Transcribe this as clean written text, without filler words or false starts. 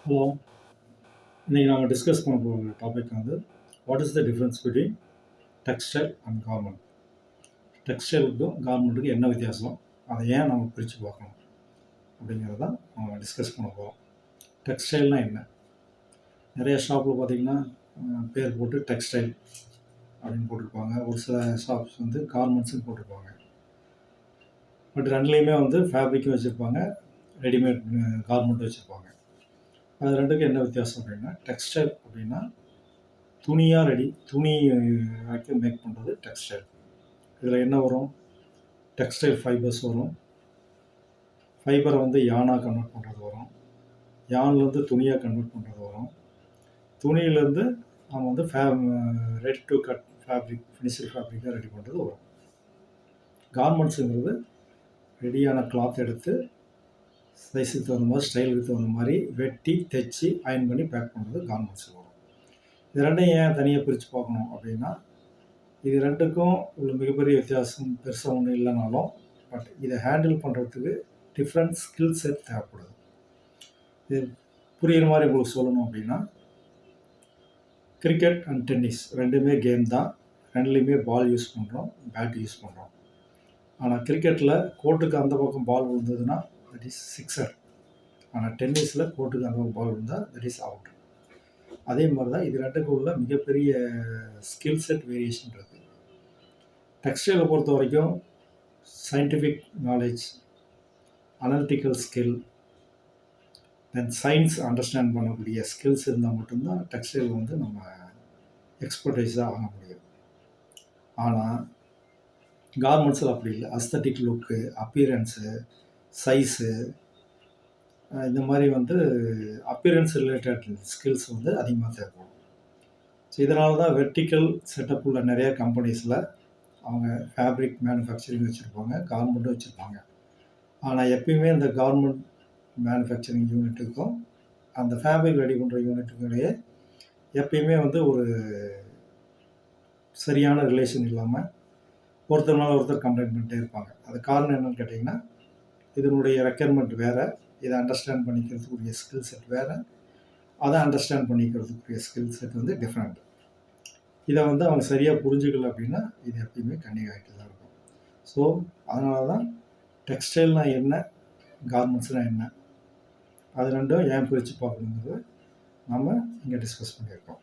Hello. இன்றைக்கி நம்ம discuss பண்ண போகிற டாபிக் வந்து what is the difference between textile and garment. டெக்ஸ்டைலுக்கும் கார்மெண்ட்டுக்கும் என்ன வித்தியாசம், அதை ஏன் நம்ம பிரித்து பார்க்கணும் அப்படிங்கிறது தான் நம்ம டிஸ்கஸ் பண்ண போகிறோம். டெக்ஸ்டைல்னால் என்ன? நிறைய ஷாப்பில் பார்த்திங்கன்னா பேர் போட்டு டெக்ஸ்டைல் அப்படின்னு போட்டிருப்பாங்க. ஒரு சில ஷாப்ஸ் வந்து கார்மெண்ட்ஸுன்னு போட்டிருப்பாங்க. பட் ரெண்டுலேயுமே வந்து ஃபேப்ரிக்கும் வச்சுருப்பாங்க, ரெடிமேட் கார்மெண்ட்டும் வச்சுருப்பாங்க. அது ரெண்டுக்கும் என்ன வித்தியாசம் அப்படின்னா, டெக்ஸ்டைல் அப்படின்னா துணியாக துணி வரைக்கும் மேக் பண்ணுறது டெக்ஸ்டைல். இதில் என்ன வரும்? டெக்ஸ்டைல் ஃபைபர்ஸ் வரும். ஃபைபரை வந்து யானாக கன்வெர்ட் பண்ணுறது வரும். யான்லேருந்து துணியாக கன்வெர்ட் பண்ணுறது வரும். துணியிலேருந்து நம்ம வந்து ready to cut fabric, finishing ஃபேப்ரிக்காக ரெடி பண்ணுறது வரும். கார்மெண்ட்ஸுங்கிறது ரெடியான கிளாத் எடுத்து சைஸுக்கு தகுந்த மாதிரி, ஸ்டைலுக்கு தகுந்த மாதிரி வெட்டி தைச்சி அயன் பண்ணி பேக் பண்ணுறது கார்மெண்ட்ஸ் வரும். இது ரெண்டையும் ஏன் தனியாக பிரித்து பார்க்கணும் அப்படின்னா, இது ரெண்டுக்கும் உள்ள மிகப்பெரிய வித்தியாசம் பெருசாக ஒன்றும் இல்லைனாலும், பட் இதை ஹேண்டில் பண்ணுறதுக்கு டிஃப்ரெண்ட் ஸ்கில் செட் தேவைப்படுது. இது புரிகிற மாதிரி உங்களுக்கு சொல்லணும் அப்படின்னா, கிரிக்கெட் அண்ட் டென்னிஸ் ரெண்டுமே கேம் தான். ரெண்டுலேயுமே பால் யூஸ் பண்ணுறோம், பேட் யூஸ் பண்ணுறோம். ஆனால் கிரிக்கெட்டில் கோர்ட்டுக்கு அந்த பக்கம் பால் விழுந்ததுன்னா தட் இஸ் சிக்ஸர். ஆனால் டென்னிஸில் கோர்ட்டுக்கு அந்த பால் விழுந்தால் தட் இஸ் அவுட். அதே மாதிரி தான் இது ரெண்டுக்கும் உள்ள மிகப்பெரிய ஸ்கில் செட் வேரியேஷன் இருக்குது. டெக்ஸ்டைலை பொறுத்த வரைக்கும் சயின்டிஃபிக் நாலேஜ், அனலிட்டிக்கல் ஸ்கில், தென் சயின்ஸ் அண்டர்ஸ்டாண்ட் பண்ணக்கூடிய ஸ்கில்ஸ் இருந்தால் மட்டும்தான் டெக்ஸ்டைல் வந்து நம்ம எக்ஸ்பர்டைஸாக ஆக முடியும். ஆனால் கார்மெண்ட்ஸில் அப்படி இல்லை. அஸ்தட்டிக் லுக்கு, அப்பியரன்ஸு, சைஸு, இந்த மாதிரி வந்து அப்பியரன்ஸ் ரிலேட்டட் ஸ்கில்ஸ் வந்து அதிகமாக தேவைப்படும். ஸோ இதனால தான் வெர்டிக்கல் செட்டப் உள்ள நிறையா கம்பெனிஸில் அவங்க ஃபேப்ரிக் மேனுஃபேக்சரிங் வச்சுருப்பாங்க, கார்மெண்ட்டும் வச்சுருப்பாங்க. ஆனால் எப்பயுமே இந்த கார்மெண்ட் மேனுஃபேக்சரிங் யூனிட்டுக்கும் அந்த ஃபேப்ரிக் ரெடி பண்ணுற யூனிட்டுக்கும் இடையே எப்பயுமே வந்து ஒரு சரியான ரிலேஷன் இல்லாமல் ஒருத்தர் மேலே ஒருத்தர் கம்ப்ளைண்ட் பண்ணிட்டே இருப்பாங்க. அது காரணம் என்னென்னு கேட்டிங்கன்னா, இதனுடைய ரெக்யர்மெண்ட் வேறு, இதை அண்டர்ஸ்டாண்ட் பண்ணிக்கிறதுக்குரிய ஸ்கில் செட் வேறு, அதை அண்டர்ஸ்டாண்ட் பண்ணிக்கிறதுக்குரிய ஸ்கில் செட் வந்து டிஃப்ரெண்ட். இதை வந்து அவங்க சரியாக புரிஞ்சுக்கல அப்படின்னா இது எப்பயுமே கன்னிங் ஆகிட்டு தான் இருக்கும். ஸோ அதனால தான் டெக்ஸ்டைல்னால் என்ன, கார்மெண்ட்ஸ்னால் என்ன, அது ரெண்டும் ஏன் பிரித்து பார்க்கணுங்கிறது நம்ம இங்கே டிஸ்கஸ் பண்ணியிருக்கோம்.